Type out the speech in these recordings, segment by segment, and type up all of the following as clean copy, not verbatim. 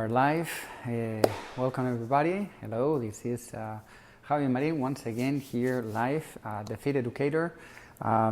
are live. Welcome everybody. Hello, this is Javier Marin once again here live, the Fit Educator.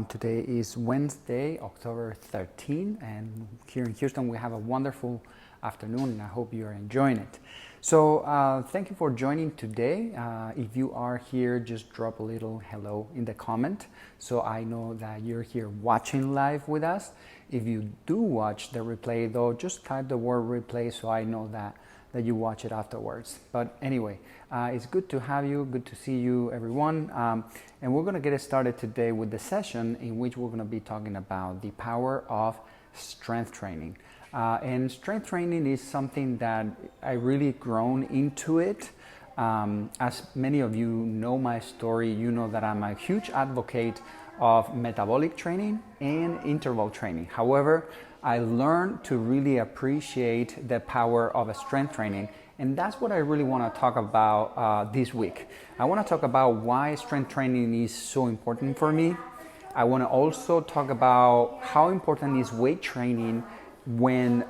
Today is Wednesday, October 13, and here in Houston we have a wonderful afternoon and I hope you are enjoying it. So thank you for joining today. If you are here, just drop a little hello in the comment so I know that you're here watching live with us. If you do watch the replay though, just type the word replay so I know that you watch it afterwards. But anyway, it's good to have you, good to see you everyone. And we're gonna get started today with the session in which we're gonna be talking about the power of strength training. And strength training is something that I really grown into it. As many of you know my story, you know that I'm a huge advocate of metabolic training and interval training. However, I learned to really appreciate the power of a strength training, and that's what I really want to talk about this week. I want to talk about why strength training is so important for me. I want to also talk about how important is weight training when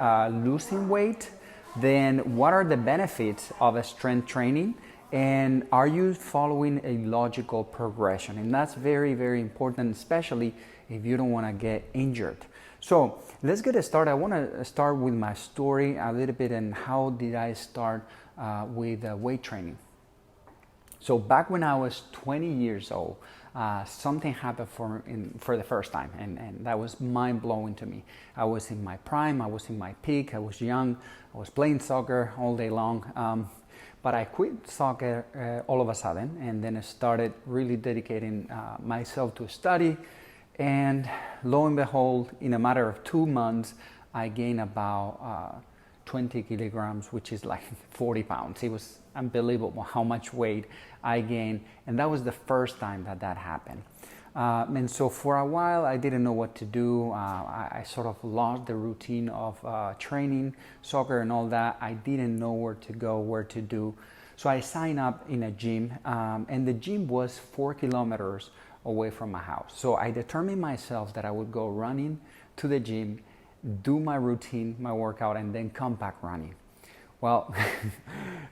losing weight. Then what are the benefits of a strength training, and are you following a logical progression? And that's very, very important, especially if you don't want to get injured. So let's get started. I want to start with my story a little bit and how did I start with weight training. So back when I was 20 years old, something happened for the first time, and that was mind-blowing to me. I was in my prime, I was in my peak, I was young, I was playing soccer all day long, but I quit soccer all of a sudden, and then I started really dedicating myself to study, and lo and behold, in a matter of 2 months, I gained about 20 kilograms, which is like 40 pounds. It was unbelievable how much weight I gained, and that was the first time that happened. And so for a while I didn't know what to do. I sort of lost the routine of training soccer and all that. I didn't know where to go, where to do. So I signed up in a gym, and the gym was 4 kilometers away from my house. So I determined myself that I would go running to the gym, do my routine, my workout, and then come back running. Well,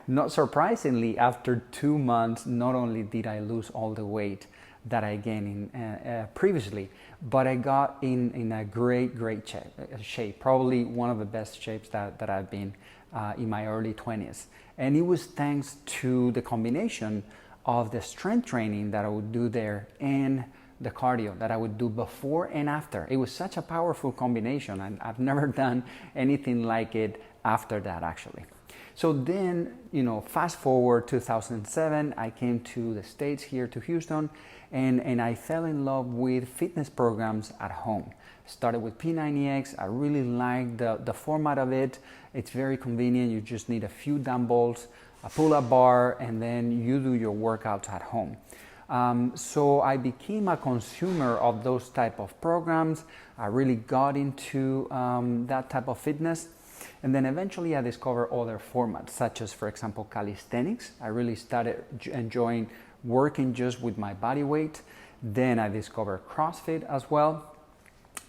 not surprisingly, after 2 months, not only did I lose all the weight that I gained previously, but I got in a great shape, probably one of the best shapes that I've been in my early 20s. And it was thanks to the combination of the strength training that I would do there and the cardio that I would do before and after. It was such a powerful combination, and I've never done anything like it after that actually. So then, fast forward 2007, I came to the States here to Houston, and I fell in love with fitness programs at home. Started with P90X. I really liked the format of it. It's very convenient. You just need a few dumbbells, a pull-up bar, and then you do your workouts at home. So I became a consumer of those type of programs. I really got into that type of fitness. And then eventually I discovered other formats, such as, for example, calisthenics. I really started enjoying working just with my body weight. Then I discovered CrossFit as well.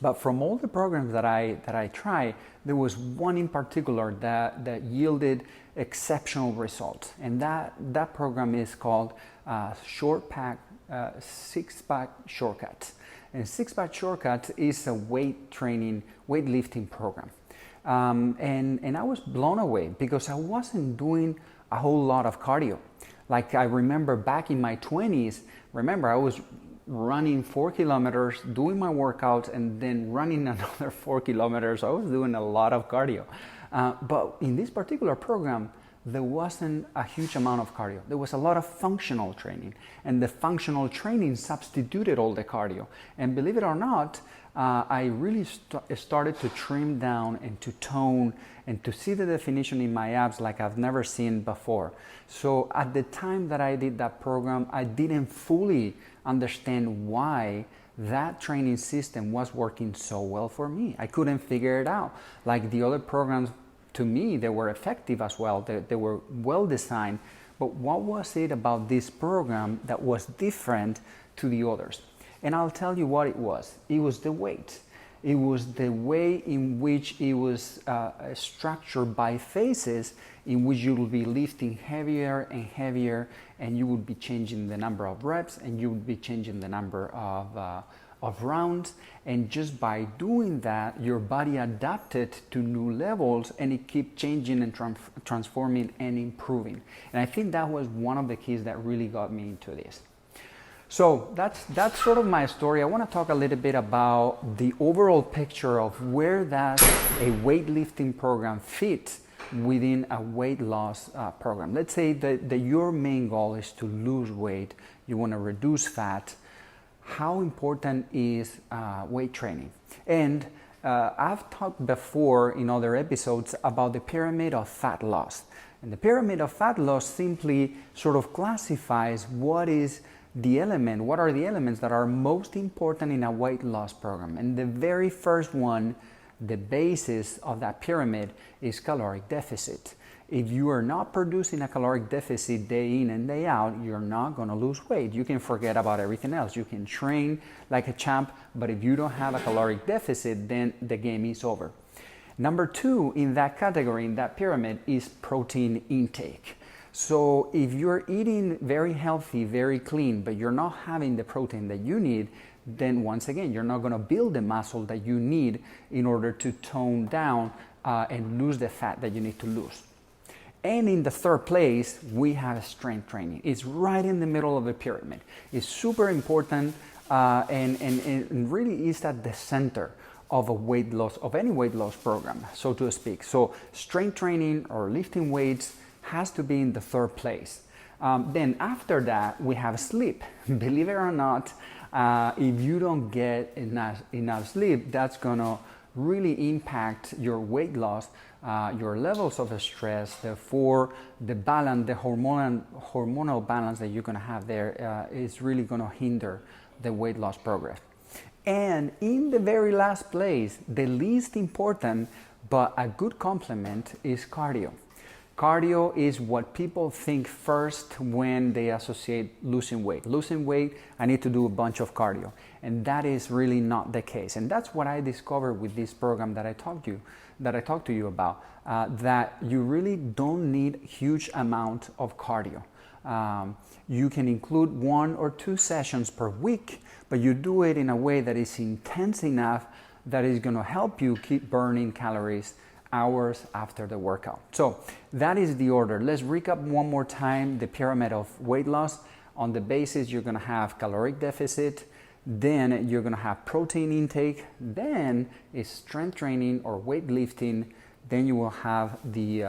But from all the programs that I tried, there was one in particular that yielded exceptional results. And that program is called Six Pack Shortcuts. And Six Pack Shortcuts is a weightlifting program. And I was blown away because I wasn't doing a whole lot of cardio. Like I remember back in my 20s, I was running 4 kilometers, doing my workouts, and then running another 4 kilometers. I was doing a lot of cardio. But in this particular program, there wasn't a huge amount of cardio. There was a lot of functional training, and the functional training substituted all the cardio. And believe it or not, I really started to trim down and to tone and to see the definition in my abs like I've never seen before. So at the time that I did that program, I didn't fully understand why that training system was working so well for me. I couldn't figure it out. Like the other programs, to me, they were effective as well. They were well designed. But what was it about this program that was different to the others? And I'll tell you what it was. It was the weight. It was the way in which it was structured by phases, in which you will be lifting heavier and heavier, and you would be changing the number of reps, and you would be changing the number of rounds. And just by doing that, your body adapted to new levels, and it kept changing and transforming and improving. And I think that was one of the keys that really got me into this. So that's sort of my story. I want to talk a little bit about the overall picture of where does a weightlifting program fit within a weight loss program. Let's say that your main goal is to lose weight, you want to reduce fat. How important is weight training? And I've talked before in other episodes about the pyramid of fat loss. And the pyramid of fat loss simply sort of classifies what are the elements that are most important in a weight loss program. And the very first one, the basis of that pyramid, is caloric deficit. If you are not producing a caloric deficit day in and day out, you're not going to lose weight. You can forget about everything else. You can train like a champ, but if you don't have a caloric deficit, then the game is over. Number two in that category, in that pyramid, is protein intake. So if you're eating very healthy, very clean, but you're not having the protein that you need, then once again, you're not going to build the muscle that you need in order to tone down and lose the fat that you need to lose. And in the third place, we have strength training. It's right in the middle of the pyramid. It's super important and really is at the center of any weight loss program, so to speak. So strength training or lifting weights has to be in the third place. Then after that, we have sleep. Believe it or not, if you don't get enough sleep, that's gonna really impact your weight loss, your levels of stress. Therefore, the balance, the hormonal balance that you're gonna have there is really gonna hinder the weight loss progress. And in the very last place, the least important but a good complement is cardio. Cardio is what people think first when they associate losing weight. Losing weight, I need to do a bunch of cardio. And that is really not the case. And that's what I discovered with this program that I talked to you about, that you really don't need huge amount of cardio. You can include 1 or 2 sessions per week, but you do it in a way that is intense enough that is going to help you keep burning calories hours after the workout. So that is the order. Let's recap one more time the pyramid of weight loss. On the basis, you're going to have caloric deficit, then you're going to have protein intake, then is strength training or weightlifting, then you will have the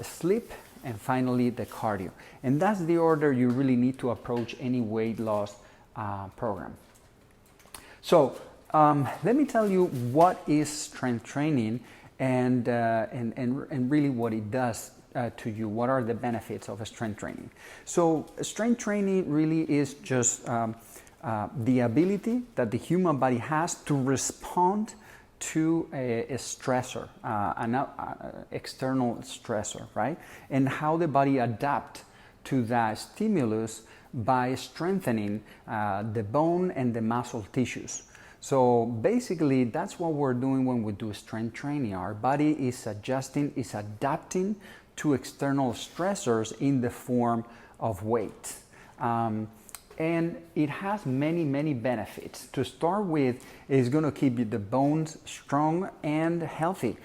sleep, and finally the cardio. And that's the order you really need to approach any weight loss program. So let me tell you what is strength training and really what it does to you. What are the benefits of a strength training? So strength training really is just the ability that the human body has to respond to a stressor, an external stressor, right? And how the body adapt to that stimulus by strengthening the bone and the muscle tissues. So basically, that's what we're doing when we do strength training. Our body is adapting to external stressors in the form of weight. And it has many, many benefits. To start with, it's going to keep the bones strong and healthy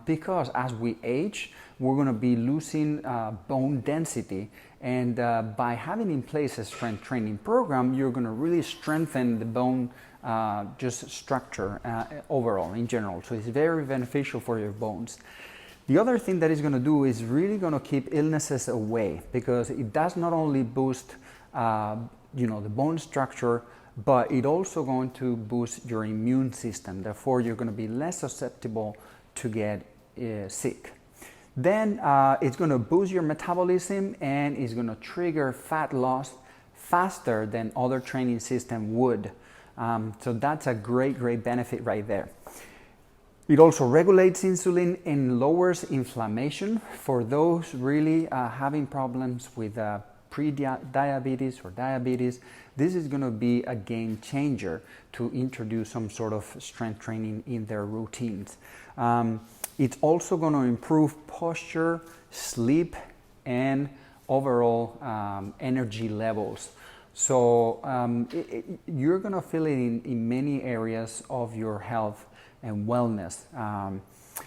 because as we age, we're going to be losing bone density. And by having in place a strength training program, you're going to really strengthen the bone just structure overall in general. So it's very beneficial for your bones. The other thing that it's going to do is really going to keep illnesses away, because it does not only boost the bone structure, but it also going to boost your immune system. Therefore, you're going to be less susceptible to get sick. Then it's going to boost your metabolism and it's going to trigger fat loss faster than other training system would. So that's a great benefit right there. It also regulates insulin and lowers inflammation for those really having problems with pre-diabetes or diabetes, this is going to be a game changer to introduce some sort of strength training in their routines. It's also going to improve posture, sleep, and overall energy levels. So you're going to feel it in many areas of your health and wellness.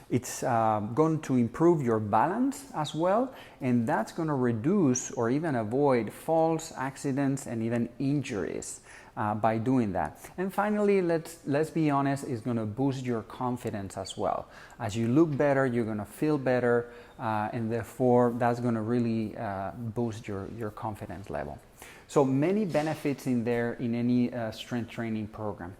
It's going to improve your balance as well, and that's going to reduce or even avoid falls, accidents, and even injuries by doing that. And finally, let's be honest, it's going to boost your confidence as well. As you look better, you're going to feel better, and therefore that's going to really boost your confidence level. So many benefits in there in any strength training program.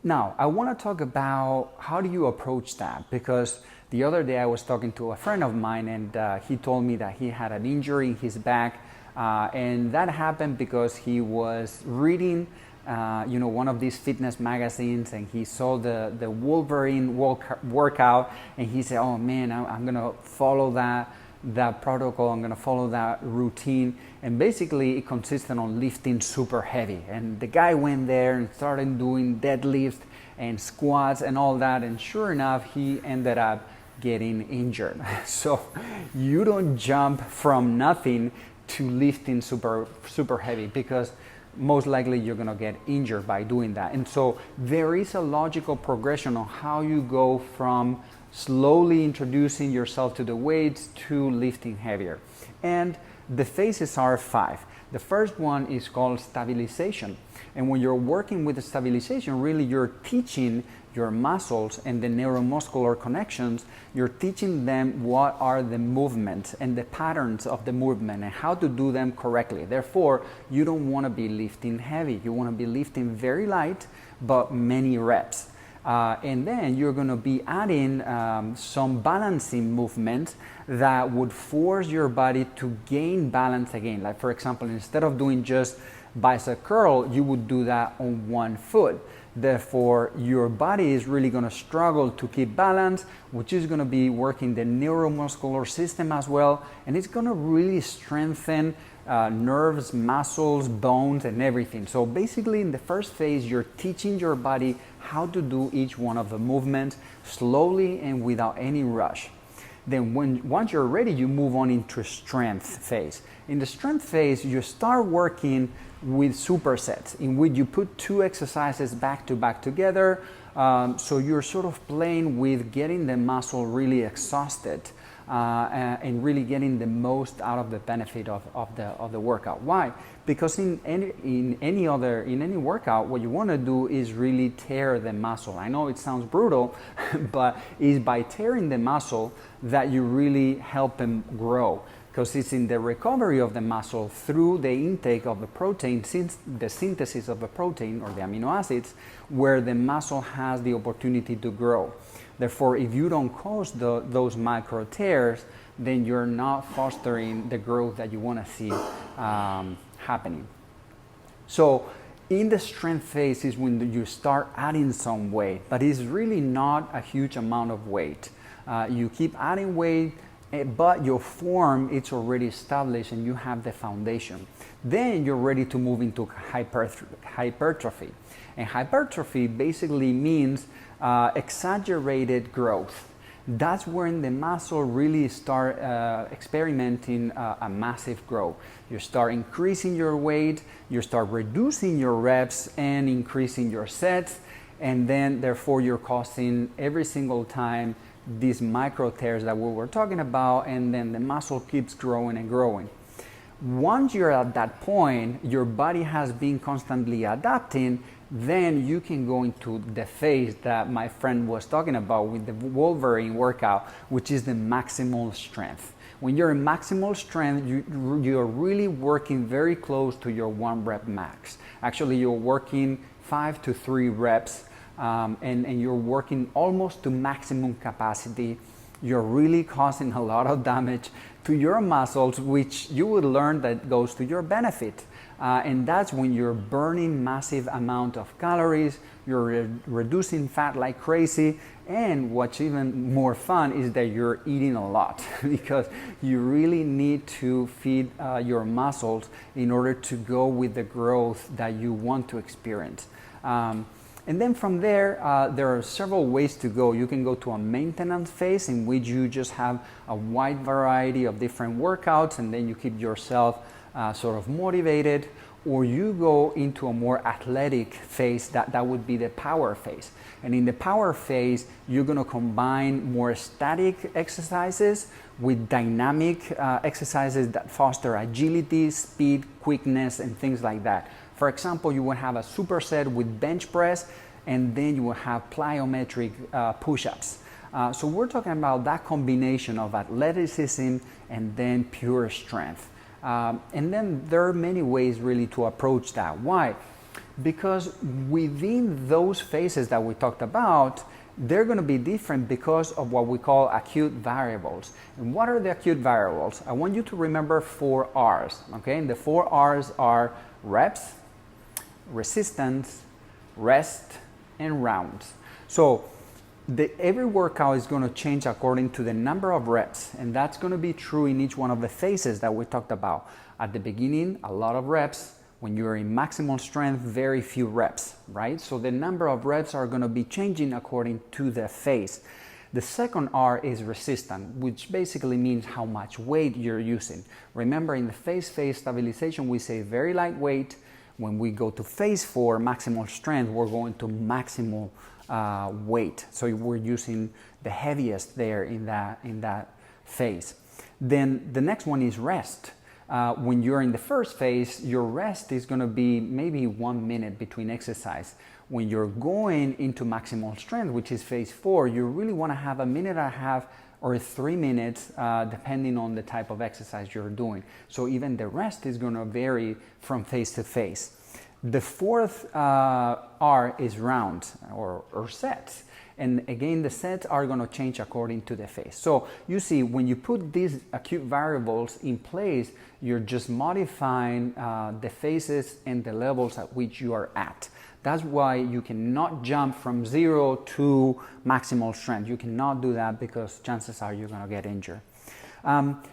Now, I want to talk about how do you approach that, because the other day I was talking to a friend of mine, and he told me that he had an injury in his back, and that happened because he was reading one of these fitness magazines, and he saw the Wolverine workout, and he said, oh man, I'm going to follow that protocol, I'm going to follow that routine. And basically it consisted on lifting super heavy, and the guy went there and started doing deadlifts and squats and all that, and sure enough he ended up getting injured. So you don't jump from nothing to lifting super heavy, because most likely you're going to get injured by doing that. And so there is a logical progression on how you go from slowly introducing yourself to the weights to lifting heavier. And the phases are 5. The first one is called stabilization. And when you're working with the stabilization, really you're teaching your muscles and the neuromuscular connections, you're teaching them what are the movements and the patterns of the movement and how to do them correctly. Therefore, you don't want to be lifting heavy. You want to be lifting very light, but many reps. And then you're going to be adding some balancing movements that would force your body to gain balance again. Like for example, instead of doing just bicep curl, you would do that on one foot. Therefore, your body is really going to struggle to keep balance, which is going to be working the neuromuscular system as well. And it's going to really strengthen nerves, muscles, bones, and everything. So basically in the first phase, you're teaching your body how to do each one of the movements slowly and without any rush. Then once you're ready, you move on into strength phase. In the strength phase, you start working with supersets, in which you put 2 exercises back to back together. So you're sort of playing with getting the muscle really exhausted and really getting the most out of the benefit of the workout. Why? Because in any workout, what you want to do is really tear the muscle. I know it sounds brutal, but it's by tearing the muscle that you really help them grow. Because it's in the recovery of the muscle through the intake of the protein, since the synthesis of the protein or the amino acids, where the muscle has the opportunity to grow. Therefore, if you don't cause those micro tears, then you're not fostering the growth that you want to see happening. So in the strength phase is when you start adding some weight, but it's really not a huge amount of weight. You keep adding weight, but your form, it's already established and you have the foundation. Then you're ready to move into hypertrophy. And hypertrophy basically means exaggerated growth. That's when the muscle really start experimenting a massive growth. You start increasing your weight, you start reducing your reps and increasing your sets, and then therefore you're causing every single time these micro tears that we were talking about, and then the muscle keeps growing and growing. Once you're at that point, your body has been constantly adapting, then you can go into the phase that my friend was talking about with the Wolverine workout, which is the maximal strength. When you're in maximal strength, you're really working very close to your 1 rep max. Actually, you're working 5 to 3 reps, and you're working almost to maximum capacity. You're really causing a lot of damage to your muscles, which you would learn that goes to your benefit. And that's when you're burning massive amount of calories, you're reducing fat like crazy, and what's even more fun is that you're eating a lot because you really need to feed your muscles in order to go with the growth that you want to experience. And then from there, there are several ways to go. You can go to a maintenance phase in which you just have a wide variety of different workouts and then you keep yourself sort of motivated, or you go into a more athletic phase, that would be the power phase. And in the power phase, you're gonna combine more static exercises with dynamic exercises that foster agility, speed, quickness, and things like that. For example, you will have a superset with bench press, and then you will have plyometric push-ups. So we're talking about that combination of athleticism and then pure strength. And then there are many ways really to approach that. Why? Because within those phases that we talked about, they're going to be different because of what we call acute variables. And what are the acute variables? I want you to remember 4 R's, okay? And the 4 R's are reps, resistance, rest, and rounds. So every workout is going to change according to the number of reps, and that's going to be true in each one of the phases that we talked about. At the beginning, a lot of reps. When you're in maximal strength, very few reps, right? So the number of reps are going to be changing according to the phase. The second R is resistance, which basically means how much weight you're using. Remember, in the phase stabilization, we say very lightweight. When we go to phase 4, maximal strength, we're going to maximal weight. So we're using the heaviest there in that phase. Then the next one is rest. When you're in the first phase, your rest is going to be maybe 1 minute between exercise. When you're going into maximal strength, which is phase 4, you really want to have 1.5 minutes or 3 minutes, depending on the type of exercise you're doing. So even the rest is going to vary from phase to phase. The fourth R is rounds or sets. And again, the sets are going to change according to the phase. So you see, when you put these acute variables in place, you're just modifying the phases and the levels at which you are at. That's why you cannot jump from 0 to maximal strength. You cannot do that because chances are you're going to get injured.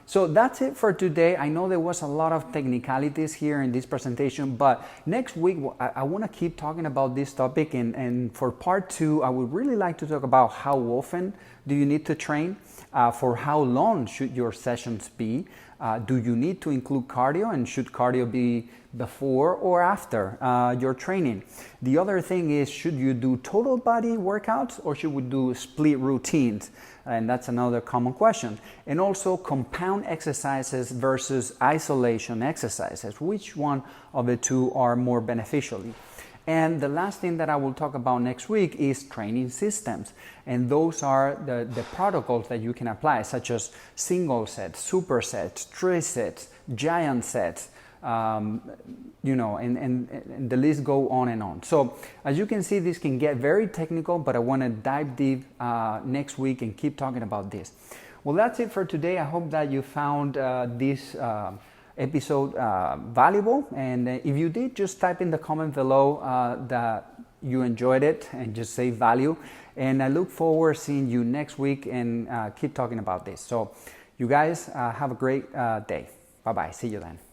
So that's it for today. I know there was a lot of technicalities here in this presentation, but next week I want to keep talking about this topic, and for part 2, I would really like to talk about how often do you need to train, for how long should your sessions be, do you need to include cardio, and should cardio be before or after your training? The other thing is, should you do total body workouts or should we do split routines? And that's another common question. And also compound exercises versus isolation exercises. Which one of the two are more beneficial? And the last thing that I will talk about next week is training systems. And those are the protocols that you can apply, such as single sets, supersets, trisets, giant sets, and the list go on and on. So as you can see, this can get very technical, but I want to dive deep next week and keep talking about this. Well, that's it for today. I hope that you found this episode valuable, and if you did, just type in the comment below that you enjoyed it and just say value, and I look forward to seeing you next week and keep talking about this. So you guys have a great day. Bye bye. See you then.